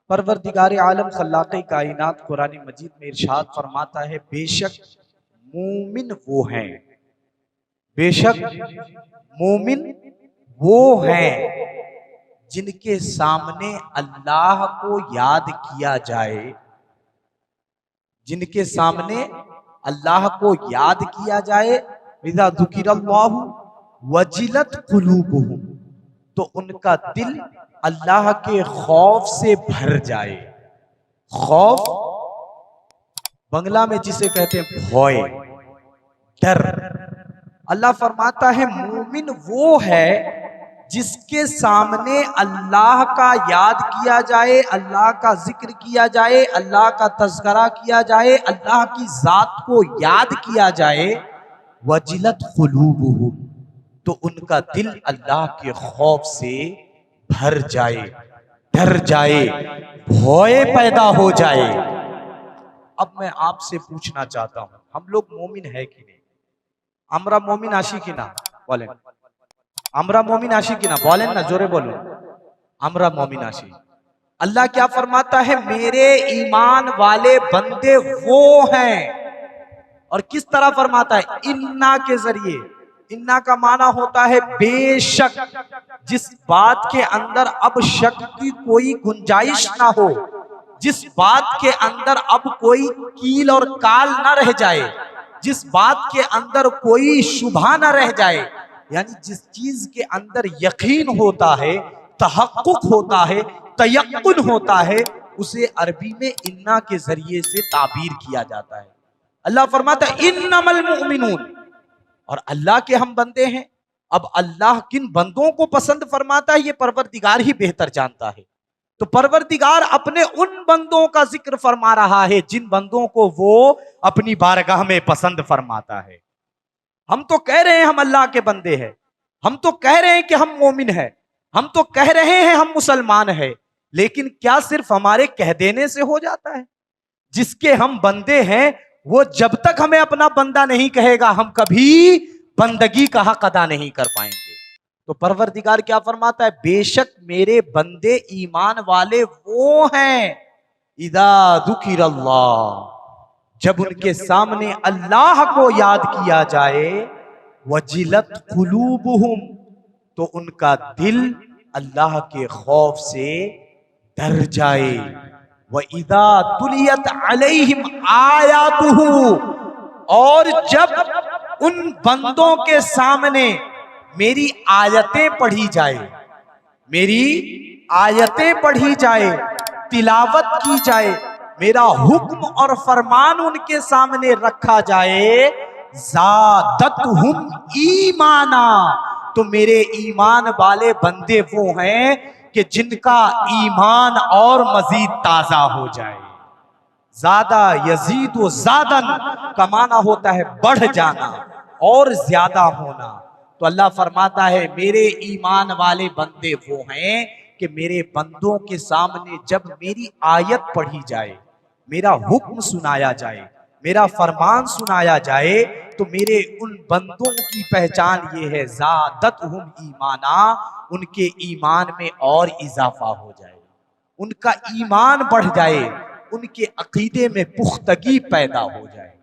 परवरदिगार आलम खल्लाक़े कायनात कुरान मजीद में इरशाद फरमाता है, बेशक मोमिन वो हैं, बेशक मोमिन वो हैं जिनके सामने अल्लाह को याद किया जाए, जिनके सामने अल्लाह को याद किया जाए। इज़ा ज़ुकिरल्लाहु वजिलत कुलूबुहुम, तो उनका दिल अल्लाह के खौफ से भर जाए। खौफ बंगला में जिसे कहते हैं भय, डर। अल्लाह फरमाता है मोमिन वो है जिसके सामने अल्लाह का याद किया जाए, अल्लाह का जिक्र किया जाए, अल्लाह का तज़किरा किया जाए, अल्लाह की जात को याद किया जाए। वजिलत कुलूबुहुम, तो उनका दिल अल्लाह के खौफ से भर जाए, डर जाए, भय पैदा हो जाए। अब मैं आपसे पूछना चाहता हूं, हम लोग मोमिन है कि नहीं? আমরা मोमिन आशी की ना बोलें, আমরা मोमिन आशी की ना बोलें ना, जोरे बोलो, আমরা मोमिन आशी। अल्लाह क्या फरमाता है, मेरे ईमान वाले बंदे वो हैं। और किस तरह फरमाता है? इन्ना के जरिए। इन्ना का माना होता है बेशक, जिस बात के अंदर अब शक की कोई गुंजाइश ना हो, जिस बात के अंदर अब कोई कील और काल ना रह जाए, जिस बात के अंदर कोई शुभा ना रह जाए, यानी जिस चीज के अंदर यकीन होता है, तहक्कुक होता है, तयक्कुन होता है, उसे अरबी में इन्ना के जरिए से ताबीर किया जाता है। अल्लाह फरमाता है इन्नमल मुमिनून, और अल्लाह के हम बंदे हैं। अब अल्लाह किन बंदों को पसंद फरमाता है, ये परवरदिगार ही बेहतर जानता है। तो परवरदिगार अपने उन बंदों का जिक्र फरमा रहा है जिन बंदों को वो अपनी बारगाह में पसंद फरमाता है। हम तो कह रहे हैं हम अल्लाह के बंदे हैं, हम तो कह रहे हैं कि हम मोमिन हैं, हम तो कह रहे हैं हम मुसलमान हैं, लेकिन क्या सिर्फ हमारे कह देने से हो जाता है? जिसके हम बंदे हैं वो जब तक हमें अपना बंदा नहीं कहेगा, हम कभी बंदगी का हक अदा नहीं कर पाएंगे। तो परवरदिगार क्या फरमाता है, बेशक मेरे बंदे ईमान वाले वो हैं, इदा दुकिरल्लाह, जब उनके सामने अल्लाह को याद किया जाए, वजिलत कुलूबुहुम, तो उनका दिल अल्लाह के खौफ से डर जाए। व इदा तुलियत अलैहिम आयातुहु, और जब उन बंदों के सामने मेरी आयतें पढ़ी जाए, मेरी आयतें पढ़ी जाए, तिलावत की जाए, मेरा हुक्म और फरमान उनके सामने रखा जाए, ज़ादतहुम ईमाना, तो मेरे ईमान वाले बंदे वो हैं कि जिनका ईमान और मजीद ताजा हो जाए। ज्यादा यजीदु ज़ादन का माना होता है बढ़ जाना और ज्यादा होना। तो अल्लाह फरमाता है मेरे ईमान वाले बंदे वो हैं कि मेरे बंदों के सामने जब मेरी आयत पढ़ी जाए, मेरा हुक्म सुनाया जाए, मेरा फरमान सुनाया जाए, तो मेरे उन बंदों की पहचान ये है, ज़ादतहुम ईमाना, उनके ईमान में और इजाफा हो जाए, उनका ईमान बढ़ जाए, उनके अकीदे में पुख्तगी पैदा हो जाए।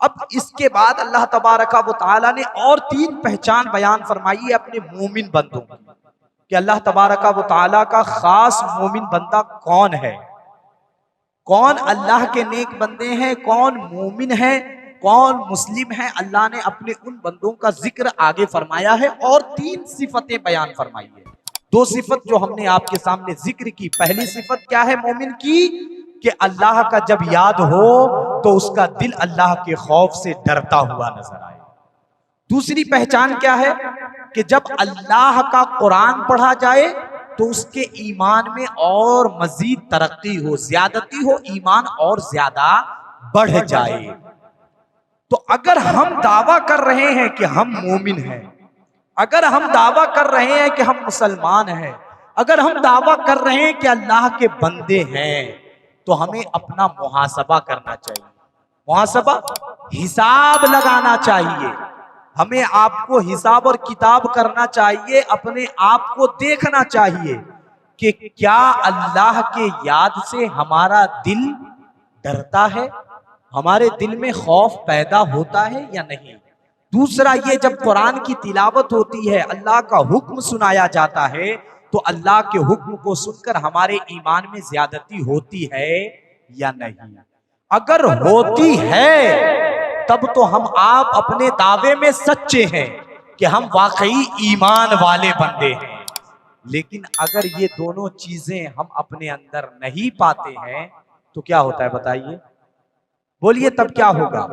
अब इसके बाद अल्लाह तबारक व तआला ने और 3 पहचान बयान फरमाई है अपने मोमिन बंदों की, कि अल्लाह तबारक व तआला का खास मोमिन बंदा कौन है, कौन अल्लाह के नेक बंदे हैं, कौन मोमिन है, कौन मुस्लिम है। अल्लाह ने अपने उन बंदों का जिक्र आगे फरमाया है और 3 सिफतें बयान फरमाई है। 2 सिफत जो हमने आपके सामने जिक्र की, पहली सिफत क्या है मोमिन की, कि अल्लाह का जब याद हो तो उसका दिल अल्लाह के खौफ से डरता हुआ नजर आए। दूसरी पहचान क्या है, कि जब अल्लाह का कुरान पढ़ा जाए तो उसके ईमान में और मजीद तरक्की हो, ज्यादती हो, ईमान और ज्यादा बढ़ जाए। तो अगर हम दावा कर रहे हैं कि हम मोमिन हैं, अगर हम दावा कर रहे हैं कि हम मुसलमान हैं, अगर हम दावा कर रहे हैं कि अल्लाह के बंदे हैं, तो हमें अपना मुहासबा करना चाहिए। मुहासबा, हिसाब लगाना चाहिए, हमें आपको हिसाब और किताब करना चाहिए, अपने आप को देखना चाहिए कि क्या अल्लाह के याद से हमारा दिल डरता है, हमारे दिल में खौफ पैदा होता है या नहीं। दूसरा ये, जब कुरान की तिलावत होती है, अल्लाह का हुक्म सुनाया जाता है, तो अल्लाह के हुक्म को सुनकर हमारे ईमान में ज्यादती होती है या नहीं। अगर होती है तब तो हम आप अपने दावे में सच्चे हैं कि हम वाकई ईमान वाले बंदे हैं। लेकिन अगर ये दोनों चीजें हम अपने अंदर नहीं पाते हैं तो क्या होता है बताइए, बोलिए तब क्या होगा।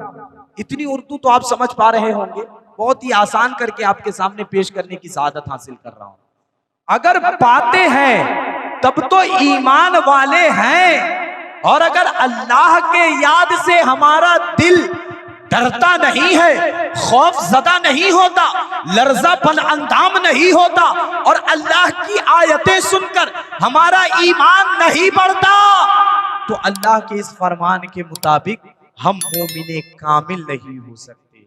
इतनी उर्दू तो आप समझ पा रहे होंगे, बहुत ही आसान करके आपके सामने पेश करने की सआदत हासिल कर रहा हूं। अगर पाते हैं तब तो ईमान वाले हैं, और अगर अल्लाह के याद से हमारा दिल डरता नहीं है, खौफ ज़दा नहीं होता, लर्ज़ापन अंदाम नहीं होता, और अल्लाह की आयतें सुनकर हमारा ईमान नहीं बढ़ता, तो अल्लाह के इस फरमान के मुताबिक हम मोमिने कामिल नहीं हो सकते।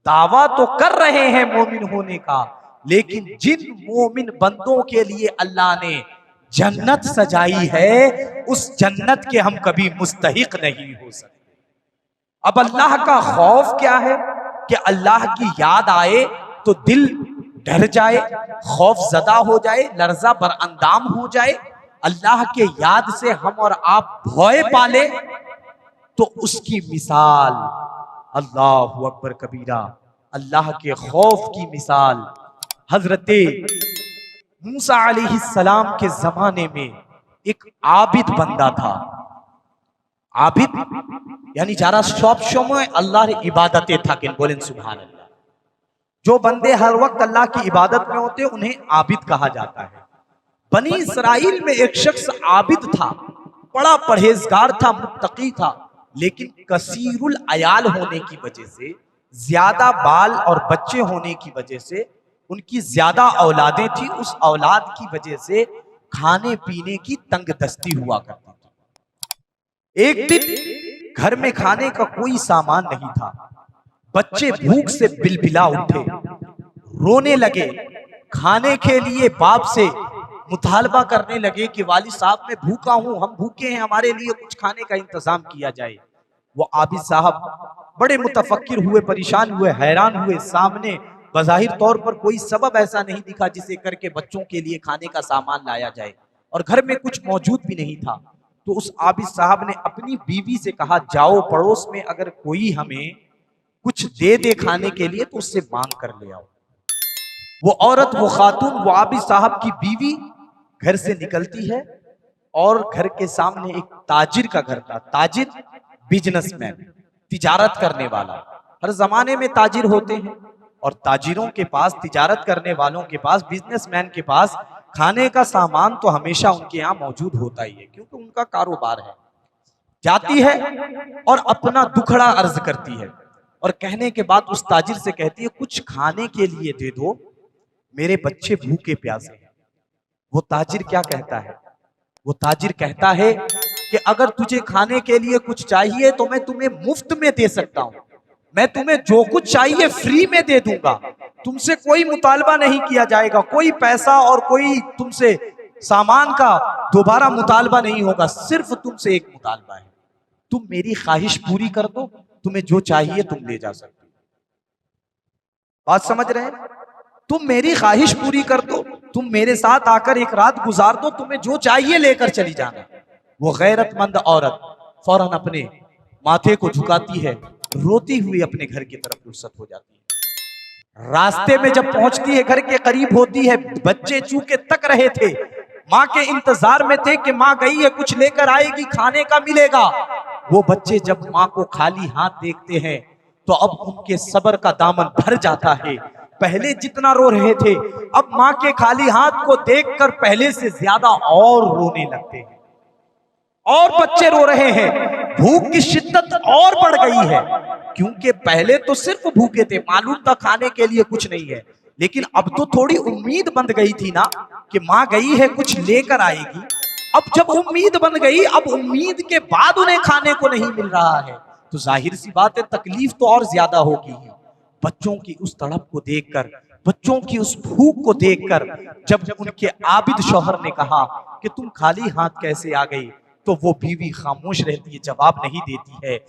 दावा तो कर रहे हैं मोमिन होने का, लेकिन जिन मोमिन बंदों के लिए अल्लाह ने जन्नत सजाई है, उस जन्नत के हम कभी मुस्तहिक नहीं हो सकते। अब अल्लाह का खौफ क्या है कि अल्लाह की याद आए तो दिल डर जाए, खौफ ज़दा हो जाए, लर्जा बरअंदाम हो जाए, अल्लाह के याद से हम और आप भय पाले, तो उसकी मिसाल अल्लाहु अकबर कबीरा, अल्लाह के खौफ की मिसाल हजरते मूसा अलैहिस्सलाम के जमाने में एक आबिद बंदा था। आबिद यानी जारा सब समय अल्लाहर इबादते थाकेन, बोलें सुभान अल्लाह। जो बंदे हर वक्त अल्लाह की इबादत में होते उन्हें आबिद कहा जाता है। बनी इसराइल में एक शख्स आबिद था, बड़ा परहेजगार था, मुत्तकी था, लेकिन कसीरुल अयाल होने की वजह से, ज्यादा बाल और बच्चे होने की वजह से, उनकी ज्यादा औलादें थी, उस औलाद की वजह से खाने पीने की तंगदस्ती हुआ करती थी। एक दिन घर में खाने का कोई सामान नहीं था, बच्चे भूख से बिलबिला उठे, रोने लगे, खाने के लिए बाप से मुतालबा करने लगे कि वालिद साहब मैं भूखा हूं, हम भूखे हैं, हमारे लिए कुछ खाने का इंतजाम किया जाए। वो आबिद साहब बड़े मुतफक्किर हुए, परेशान हुए, हैरान हुए। सामने बज़ाहिर तौर पर कोई सबब ऐसा नहीं दिखा जिसे करके बच्चों के लिए खाने का सामान लाया जाए, और घर में कुछ मौजूद भी नहीं था। तो उस आबिद साहब ने अपनी बीवी से कहा, जाओ पड़ोस में अगर कोई हमें कुछ दे दे खाने के लिए तो उससे मांग कर ले आओ। वो औरत, वो खातून, वो आबिद साहब की बीवी घर से निकलती है, और घर के सामने एक ताजिर का घर था। ताजिर बिजनेसमैन, तिजारत करने वाला। हर जमाने में ताजिर होते हैं, और ताजिरों के पास, तिजारत करने वालों के पास, बिजनेसमैन के पास खाने का सामान तो हमेशा उनके यहाँ मौजूद होता ही है, क्योंकि उनका कारोबार है। जाती है और अपना दुखड़ा अर्ज करती है, और कहने के बाद उस ताजिर से कहती है, कुछ खाने के लिए दे दो, मेरे बच्चे भूखे प्यासे हैं। वो ताजिर क्या कहता है? वो ताजिर कहता है कि अगर तुझे खाने के लिए कुछ चाहिए तो मैं तुम्हें मुफ्त में दे सकता हूं, मैं तुम्हें जो कुछ चाहिए फ्री में दे दूंगा, तुमसे कोई मुतालबा नहीं किया जाएगा, कोई पैसा और कोई तुमसे सामान का दोबारा मुतालबा नहीं होगा, सिर्फ तुमसे एक मुतालबा है, तुम मेरी ख्वाहिश पूरी कर दो, तुम्हें जो चाहिए तुम ले जा सकते हो। बात समझ रहे हैं? तुम मेरी ख्वाहिश पूरी कर दो, तुम मेरे साथ आकर एक रात गुजार दो, तुम्हें जो चाहिए लेकर चली जाना। वो गैरतमंद औरत फौरन अपने माथे को झुकाती है, रोती हुई अपने घर की तरफ रुखसत हो जाती है। रास्ते में जब पहुंचती है, घर के करीब होती है, बच्चे चूके तक रहे थे, माँ के इंतजार में थे कि माँ गई है, कुछ लेकर आएगी, खाने का मिलेगा। वो बच्चे जब माँ को खाली हाथ देखते हैं तो अब उनके सब्र का दामन भर जाता है। पहले जितना रो रहे थे, अब माँ के खाली हाथ को देखकर पहले से ज्यादा और रोने लगते हैं, और बच्चे रो रहे हैं, भूख की शिद्दत और बढ़ गई है, क्योंकि पहले तो सिर्फ भूखे थे, मालूम था खाने के लिए कुछ नहीं है, लेकिन अब तो थोड़ी उम्मीद बन गई थी ना कि माँ गई है, कुछ लेकर आएगी। अब जब उम्मीद बन गई, अब उम्मीद के बाद उन्हें खाने को नहीं मिल रहा है, तो जाहिर सी बात है तकलीफ तो और ज्यादा होगी। बच्चों की उस तड़प को देखकर बच्चों की उस भूख को देखकर जब उनके आबिद शौहर ने कहा कि तुम खाली हाथ कैसे आ गई, तो वो बीवी खामोश रहती है, जवाब नहीं देती है।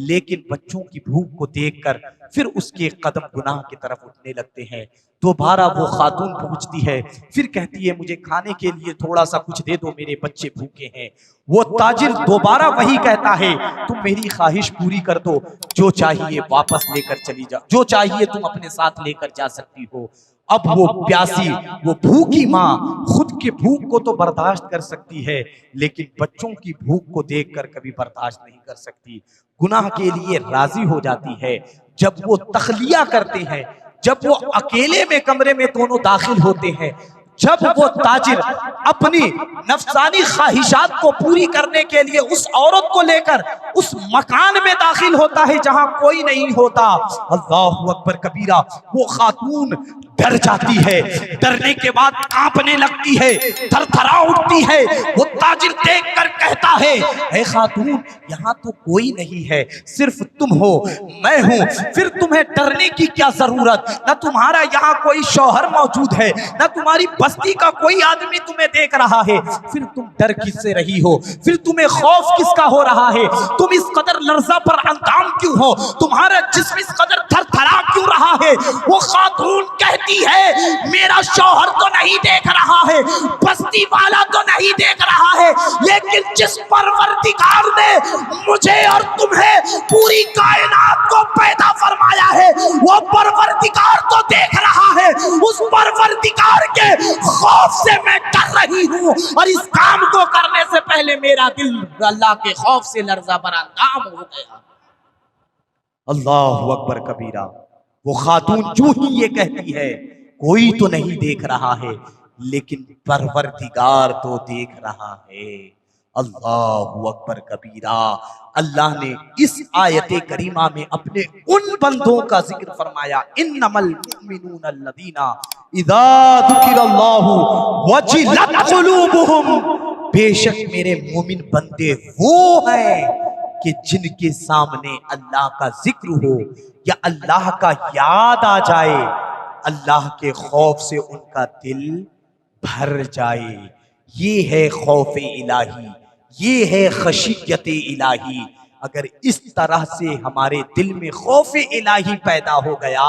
लेकिन बच्चों की भूख को देखकर फिर उसके कदम गुनाह की तरफ उठने लगते हैं। दोबारा वो खातून पूछती है, फिर कहती है मुझे खाने के लिए थोड़ा सा कुछ दे दो, मेरे बच्चे भूखे हैं। वो ताजिर दोबारा वही कहता है, तुम मेरी ख्वाहिश पूरी कर दो, जो चाहिए वापस लेकर चली जाओ, जो चाहिए तुम अपने साथ लेकर जा सकती हो। अब वो प्यासी, वो भूखी माँ खुद के भूख को तो बर्दाश्त कर सकती है, लेकिन बच्चों की भूख को देखकर कभी बर्दाश्त नहीं कर सकती। गुनाह के लिए राजी हो जाती है। जब वो तखलिया करते हैं, जब वो अकेले में कमरे में दोनों दाखिल होते हैं, जब वो ताजिर अपनी नफसानी ख्वाहिशात को पूरी करने के लिए उस औरत को लेकर उस मकान में दाखिल होता है जहां कोई नहीं होता, अल्लाहु अकबर कबीरा, वो खातून डर जाती है। डरने के बाद कांपने लगती है, थरथरा उठती है। वो ताजिर देखकर कहता है, ऐ खातून, यहाँ तो कोई नहीं है, सिर्फ तुम हो, मैं हूं, फिर तुम्हें डरने की क्या जरूरत? न तुम्हारा यहाँ कोई शौहर मौजूद है, न तुम्हारी बस्ती का कोई आदमी तुम्हें देख रहा है, फिर तुम डर किससे रही हो? फिर तुम्हें खौफ किसका हो रहा है? तुम इस कदर लर्जा पर अंताम क्यों हो? तुम्हारा जिस्म इस कदर थरथरा क्यों रहा है? वो खातून कहती है, मेरा शौहर तो नहीं देख रहा है, बस्ती वाला तो नहीं देख रहा है, लेकिन जिस परवरदिगार ने मुझे और तुम्हें पूरी कायनात को पैदा फरमाया है, वो परवरदिगार तो देख रहा है। उस परवरदिगार के खौफ से मैं डर रही हूं, और इस काम को करने से पहले मेरा दिल अल्लाह के खौफ से लर्जा बरांदाम हो गया। अल्लाहु अकबर कबीरा। वो खातून जो ही ये कहती है, कोई तो नहीं देख रहा है, लेकिन परवरदिगार तो देख रहा है। अल्लाहु अकबर कबीरा। अल्लाह ने इस आयते करीमा में अपने उन बंदों का जिक्र फरमाया, इन्नमल मुमिनून अल्लज़ीना इज़ा ज़ुकिरल्लाहु वजिलत क़ुलूबुहुम, बेशक मेरे मोमिन बंदे वो हैं कि जिनके सामने अल्लाह का जिक्र हो या अल्लाह का याद आ जाए, अल्लाह के खौफ से उनका दिल भर जाए। ये है खौफ इलाही, ये है खशियत इलाही। अगर इस तरह से हमारे दिल में खौफ इलाही पैदा हो गया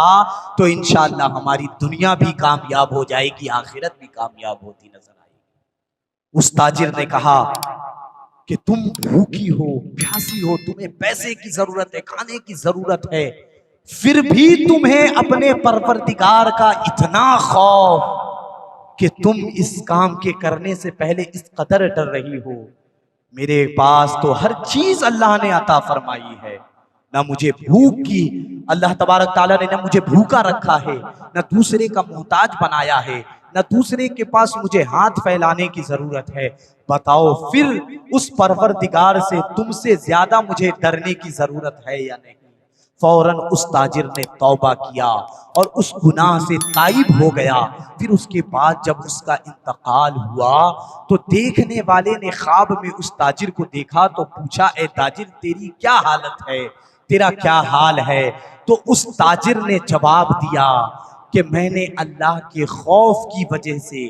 तो इंशाअल्लाह हमारी दुनिया भी कामयाब हो जाएगी, आखिरत भी कामयाब होती नजर आएगी। उस ताजिर ने कहा कि तुम भूखी हो, प्यासी हो, तुम्हें पैसे की जरूरत है, खाने की जरूरत है, फिर भी तुम्हें अपने परवरदिगार का इतना खौफ कि तुम इस काम के करने से पहले इस कदर डर रही हो, मेरे पास तो हर चीज अल्लाह ने अता फरमाई है, ना मुझे भूख की अल्लाह तबारक ताला ने, ना मुझे भूखा रखा है, ना दूसरे का मोहताज बनाया है, ना दूसरे के पास मुझे हाथ फैलाने की जरूरत है। बताओ फिर उस परवरदिगार से तुमसे ज्यादा मुझे डरने की जरूरत है या नहीं? फौरन उस ताजिर ने तौबा किया और उस गुनाह से ताइब हो गया। फिर उसके बाद जब उसका इंतकाल हुआ तो देखने वाले ने ख्वाब में उस ताजिर को देखा तो पूछा, ए ताजिर, तेरी क्या हालत है, तेरा क्या हाल है? तो उस ताजिर ने जवाब दिया कि मैंने अल्लाह के खौफ की वजह से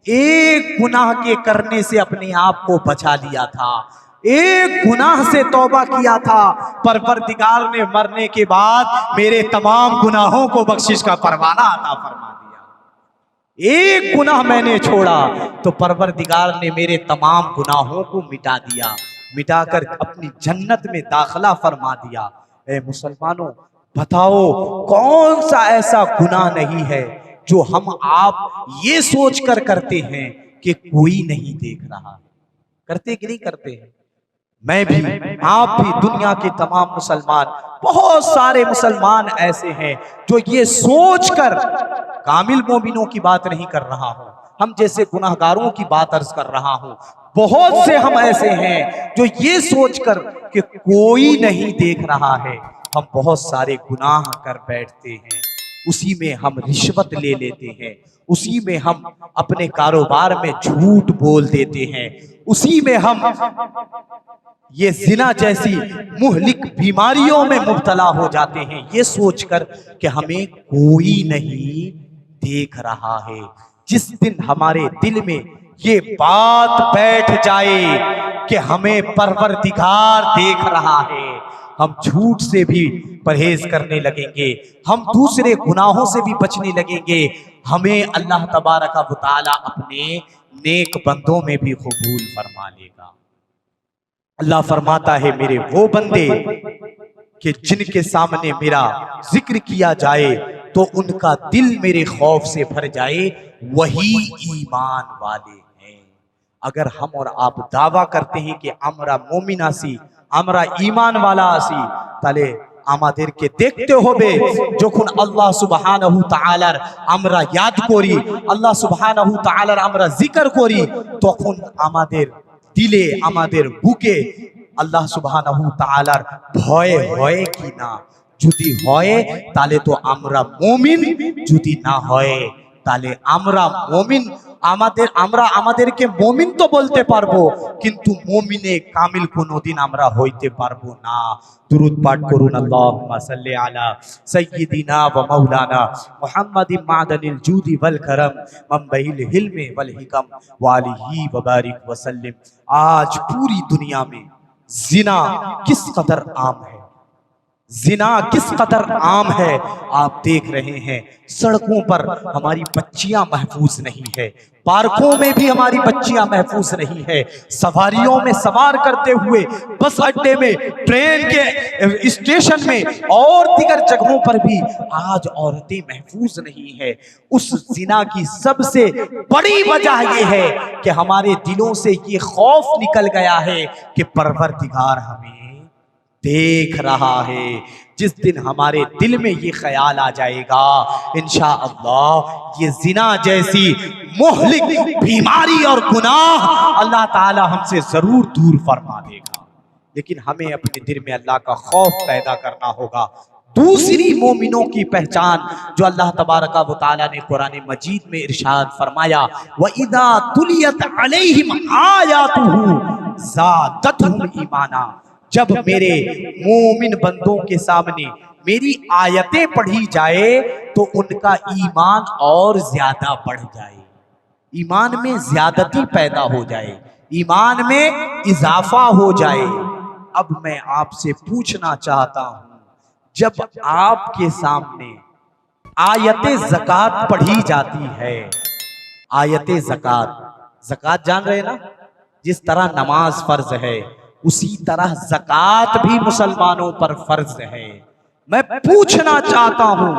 एक गुनाह के करने से अपने आप को बचा लिया था, एक गुनाह से तौबा किया था, परवरदिगार ने मरने के बाद मेरे तमाम गुनाहों को बख्शिश का परवाना अता फरमा दिया। एक गुनाह मैंने छोड़ा तो परवरदिगार ने मेरे तमाम गुनाहों को मिटा दिया, मिटाकर अपनी जन्नत में दाखिला फरमा दिया। ए मुसलमानों, बताओ कौन सा ऐसा गुनाह नहीं है जो हम आप ये सोचकर करते हैं कि कोई नहीं देख रहा? करते कि नहीं करते हैं? मैं भी, आप भी, दुनिया के तमाम मुसलमान, बहुत सारे मुसलमान ऐसे हैं जो ये सोचकर, कामिल मोमिनों की बात नहीं कर रहा हूं, हम जैसे गुनाहगारों की बात अर्ज कर रहा हूं, बहुत से हम ऐसे हैं जो ये सोचकर कि कोई नहीं देख रहा है, हम बहुत सारे गुनाह कर बैठते हैं। उसी में हम रिश्वत ले लेते हैं, उसी में हम अपने कारोबार में झूठ बोल देते हैं, उसी में हम ये जिना जैसी मुहलिक बीमारियों में मुब्तला हो जाते हैं, ये सोचकर कि हमें कोई नहीं देख रहा है। जिस दिन हमारे दिल में ये बात बैठ जाए कि हमें परवरदिगार देख रहा है, हम झूठ से भी परहेज करने लगेंगे, हम दूसरे गुनाहों से भी बचने लगेंगे, हमें अल्लाह तबारक व तआला अपने नेक बंदों में भी कबूल फरमा लेगा। अल्लाह फरमाता है मेरे वो बंदे कि जिनके सामने मेरा जिक्र किया जाए तो उनका दिल मेरे खौफ से भर जाए, वही ईमान वाले हैं। अगर हम और आप दावा करते हैं कि আমরা মুমিন আছি, আমরা ঈমানওয়ালা আছি, তাহলে আমাদেরকে দেখতে হবে যখন আল্লাহ সুবহানাহু তাআলার আমরা ইয়াদ করি, আল্লাহ সুবহানাহু তাআলার আমরা জিকির করি, তখন আমাদের দিলে আমাদের বুকে আল্লাহ সুবহানাহু তাআলার ভয় হয় কি না। যদি হয় তাহলে তো আমরা মুমিন, যদি না হয় তাহলে আমরা মুমিন, আমরা আমাদেরকে মুমিন তো বলতে পারবো, কিন্তু মুমিনে কামিল কোনোদিন আমরা হইতে পারবো না। দুরূদ পাঠ করুন, আল্লাহুম্মা সাল্লি আলা সাইয়্যিদিনা ওয়া মাওলানা মুহাম্মাদিন মাদানিল জুদি ওয়াল করম মানবাইল হিলমে ওয়াল হিকম ওয়া আলিহি ওয়া बारिक व सल्लिम। आज पूरी दुनिया में जिना किस कदर आम है, जिना किस कदर आम है। आप देख रहे हैं सड़कों पर हमारी बच्चियां महफूज नहीं है, पार्कों में भी हमारी बच्चियां महफूज नहीं है, सवारियों में सवार करते हुए बस अड्डे में, ट्रेन के स्टेशन में और दीगर जगहों पर भी आज औरतें महफूज नहीं है। उस जिना की सबसे बड़ी वजह यह है कि हमारे दिलों से ये खौफ निकल गया है कि परवरदिगार हमें देख रहा है। जिस दिन हमारे दिल में ये ख्याल आ जाएगा, इंशाअल्लाह ये जिना जैसी मुहलिक बीमारी और गुनाह अल्लाह ताला हमसे जरूर दूर फरमा देगा। लेकिन हमें अपने दिल में अल्लाह का खौफ पैदा करना होगा। दूसरी मोमिनों की पहचान जो अल्लाह तबारक व तआला ने कुरान मजीद में इरशाद फरमाया, व इदा तुलियत अलैहिम आयातुहु ज़ादतहुम ईमाना, जब मेरे मोमिन बंदों के सामने मेरी आयतें पढ़ी जाए तो उनका ईमान और ज्यादा बढ़ जाए, ईमान में ज्यादती पैदा हो जाए, ईमान में इजाफा हो जाए। अब मैं आपसे पूछना चाहता हूं, जब आपके सामने आयते ज़कात पढ़ी जाती है, आयते ज़कात, ज़कात जान रहे ना, जिस तरह नमाज फर्ज है उसी तरह ज़कात भी मुसलमानों पर फर्ज है। मैं पूछना चाहता हूं,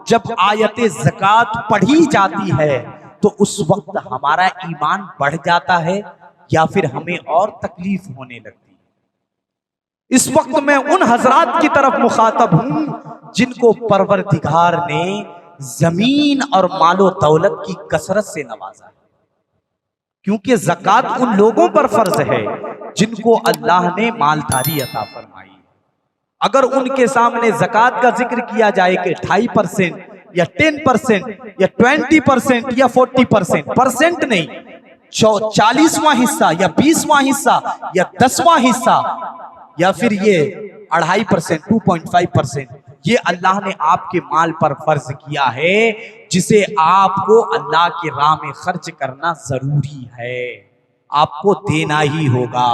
जब आयते ज़कात पढ़ी जाती है तो उस वक्त हमारा ईमान बढ़ जाता है या फिर हमें और तकलीफ होने लगती है? इस वक्त मैं उन हजरात की तरफ मुखातब हूं जिनको परवरदिगार ने जमीन और मालो दौलत की कसरत से नवाजा है, क्योंकि ज़कात उन लोगों पर फर्ज है जिनको अल्लाह ने मालदारी अता फरमाई। अगर उनके सामने ज़कात का जिक्र किया जाए कि 2.5% या 10% या 20% या 40%, परसेंट नहीं, 40वां हिस्सा या 20वां हिस्सा या 10वां हिस्सा या फिर ये 2.5%, 2.5%, ये अल्लाह ने आपके माल पर फर्ज किया है, जिसे आपको अल्लाह की राह में खर्च करना जरूरी है, आपको देना ही होगा।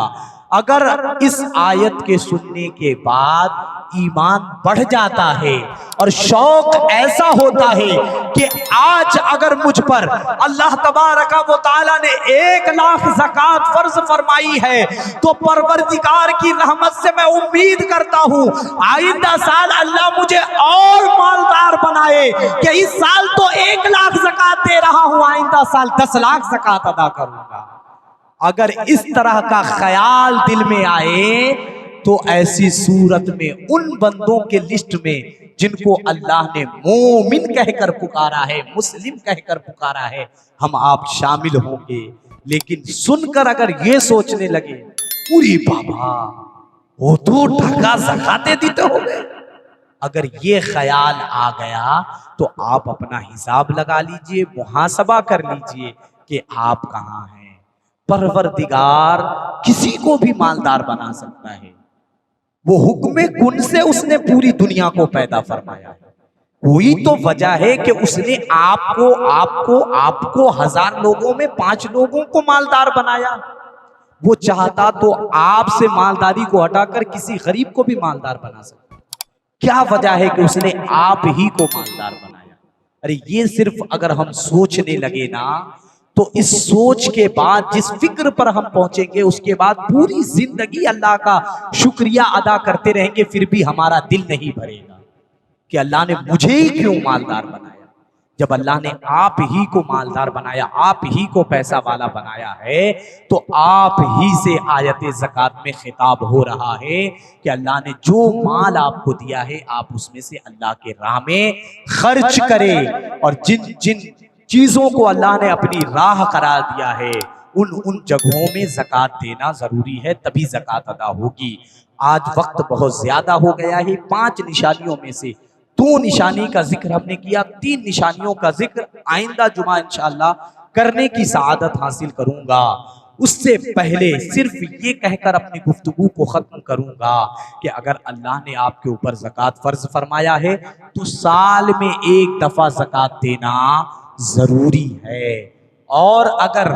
अगर इस आयत के सुनने के बाद ईमान बढ़ जाता है और शौक ऐसा होता है कि आज अगर मुझ पर अल्लाह तबारक व तआला ने 1 लाख ज़कात फर्ज फरमाई है तो परवरदिगार की रहमत से मैं उम्मीद करता हूँ आइंदा साल अल्लाह मुझे और मालदार बनाए कि इस साल तो 1 लाख ज़कात दे रहा हूँ, आइंदा साल 10 लाख ज़कात अदा करूंगा। अगर इस तरह का ख्याल दिल में आए तो ऐसी सूरत में उन बंदों के लिस्ट में जिनको अल्लाह ने मोमिन कहकर पुकारा है, मुस्लिम कहकर पुकारा है, हम आप शामिल होंगे। लेकिन सुनकर अगर ये सोचने लगे पूरी बाबा वो तो ढका ज़कातें देते हो गए, अगर ये ख्याल आ गया तो आप अपना हिसाब लगा लीजिए, मुहासबा कर लीजिए कि आप कहाँ हैं। परवरदिगार किसी को भी मालदार बना सकता है, वो हुक्म कुन से उसने पूरी दुनिया को पैदा फरमाया है। कोई तो वजह है कि उसने आपको आपको आपको 1000 लोगों में 5 लोगों को मालदार बनाया। वो चाहता तो आपसे मालदारी को हटाकर किसी गरीब को भी मालदार बना सकता। क्या वजह है कि उसने आप ही को मालदार बनाया? अरे ये सिर्फ अगर हम सोचने लगे ना, तो इस सोच के बाद जिस फिक्र पर हम पहुंचेंगे, उसके बाद पूरी जिंदगी अल्लाह का शुक्रिया अदा करते रहेंगे, फिर भी हमारा दिल नहीं भरेगा कि अल्लाह ने मुझे ही क्यों मालदार बनाया। जब अल्लाह ने आप ही को मालदार बनाया, आप ही को पैसा वाला बनाया है, तो आप ही से आयत ज़कात में खिताब हो रहा है कि अल्लाह ने जो माल आपको दिया है, आप उसमें से अल्लाह के राह में खर्च करें। और जिन जिन चीजों को अल्लाह ने अपनी राह करार दिया है, उन जगहों में ज़कात देना जरूरी है, तभी ज़कात अदा होगी। आज वक्त बहुत ज्यादा हो गया है। 5 निशानियों में से 2 निशानी का जिक्र हमने किया, 3 निशानियों का जिक्र आइंदा जुमा इंशाअल्लाह करने की सआदत हासिल करूंगा। उससे पहले सिर्फ ये कहकर अपनी गुफ्तगू को खत्म करूंगा कि अगर अल्लाह ने आपके ऊपर ज़कात फर्ज फरमाया है, तो साल में 1 दफा ज़कात देना जरूरी है। और अगर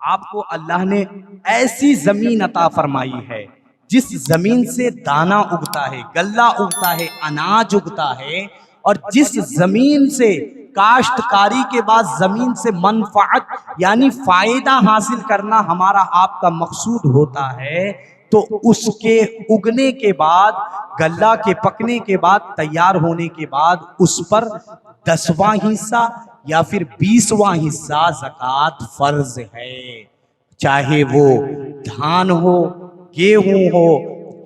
आपको अल्लाह ने ऐसी जमीन अता फरमाई है जिस जमीन से दाना उगता है, गल्ला उगता है, अनाज उगता है, और जिस जमीन से काश्तकारी के बाद जमीन से मनफात यानी फायदा हासिल करना हमारा आपका मकसूद होता है, तो उसके उगने के बाद, गल्ला के पकने के बाद, तैयार होने के बाद उस पर 10वां हिस्सा या फिर 20वां हिस्सा ज़कात फर्ज है। चाहे वो धान हो, गेहूं हो,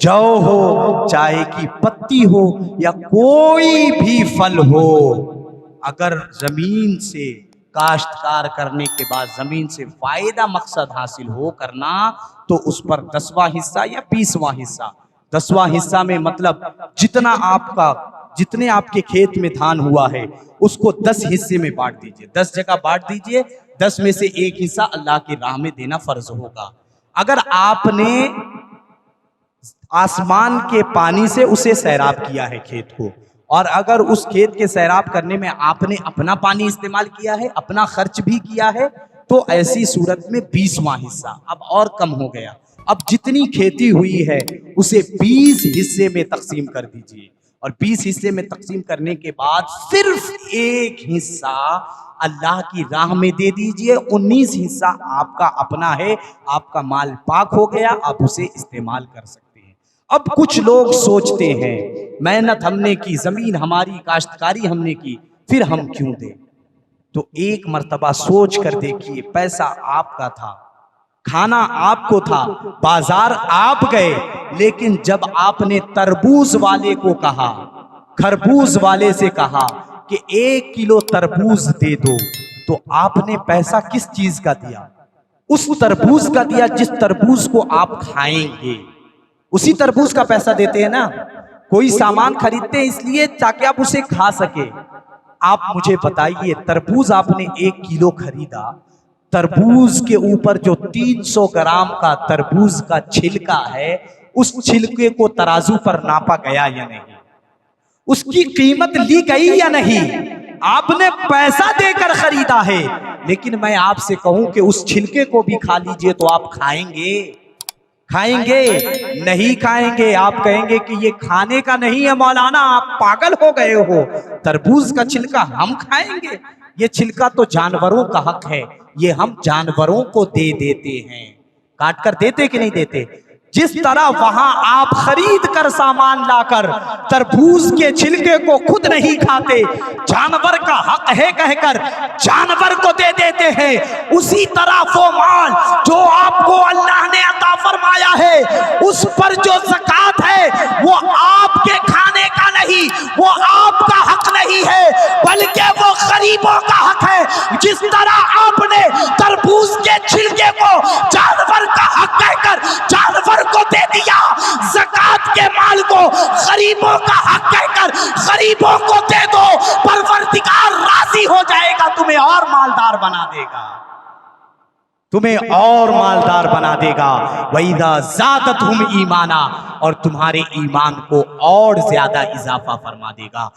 जौ हो, चाय की पत्ती हो, या कोई भी फल हो, अगर जमीन से काश्तकार करने के बाद जमीन से फायदा मकसद हासिल हो करना, तो उस पर 10वां हिस्सा या 20वां हिस्सा। 10वां हिस्सा में मतलब जितने आपके खेत में धान हुआ है, उसको 10 हिस्से में बांट दीजिए, 10 जगह बांट दीजिए, 10 में से 1 हिस्सा अल्लाह की राह में देना फर्ज होगा। अगर आपने आसमान के पानी से उसे सैराब किया है खेत को, और अगर उस खेत के सैराब करने में आपने अपना पानी इस्तेमाल किया है, अपना खर्च भी किया है, तो ऐसी सूरत में 20वां हिस्सा, अब और कम हो गया, अब जितनी खेती हुई है उसे 20 हिस्से में तकसीम कर दीजिए, और 20 हिस्से में तकसीम करने के बाद सिर्फ 1 हिस्सा अल्लाह की राह में दे दीजिए। 19 हिस्सा आपका अपना है, आपका माल पाक हो गया, आप उसे इस्तेमाल कर सकते हैं। अब कुछ लोग सोचते हैं मेहनत हमने की, जमीन हमारी, काश्तकारी हमने की, फिर हम क्यों दें? तो एक मर्तबा सोच कर देखिए, पैसा आपका था, खाना आपको था, बाजार आप गए, लेकिन जब आपने तरबूज वाले को कहा, खरबूज वाले से कहा कि 1 किलो तरबूज दे दो, तो आपने पैसा किस चीज का दिया? उस तरबूज का दिया जिस तरबूज को आप खाएंगे, उसी तरबूज का पैसा देते हैं ना। कोई सामान खरीदते हैं इसलिए ताकि आप उसे खा सके। आप मुझे बताइए, तरबूज आपने 1 किलो खरीदा, तरबूज के ऊपर जो 300 ग्राम का तरबूज का छिलका है, उस छिलके को तराजू पर नापा गया या नहीं? उसकी कीमत ली गई या नहीं? आपने पैसा देकर खरीदा है, लेकिन मैं आपसे कहूं कि उस छिलके को भी खा लीजिए, तो आप खाएंगे? खाएंगे? नहीं खाएंगे। आप कहेंगे कि ये खाने का नहीं है मौलाना, आप पागल हो गए हो, तरबूज का छिलका हम खाएंगे? ये छिलका तो जानवरों का हक है, ये हम जानवरों को दे देते हैं। काट कर देते कि नहीं देते? जिस तरह वहां आप खरीद कर सामान लाकर तरबूज के छिलके को खुद नहीं खाते, जानवर का हक है कहकर जानवर को दे देते हैं, उसी तरह वो माल जो आपको अल्लाह ने अता फरमाया है, उस पर जो ज़कात है, वो आपके खाने का नहीं, वो आपका हक नहीं है, बल्कि वो गरीबों का हक है। जिस तरह आपने तरबूज के छिलके को जानवर का हक कहकर जानवर को दे दिया, ज़कात के माल को गरीबों का हक कहकर गरीबों को दे दो, परवरदिगार राजी हो जाएगा, तुम्हें और मालदार बना देगा, तुम्हें और मालदार बना देगा। वइज़ा ज़ादतहुम ईमाना, और तुम्हारे ईमान को और ज्यादा इजाफा फरमा देगा।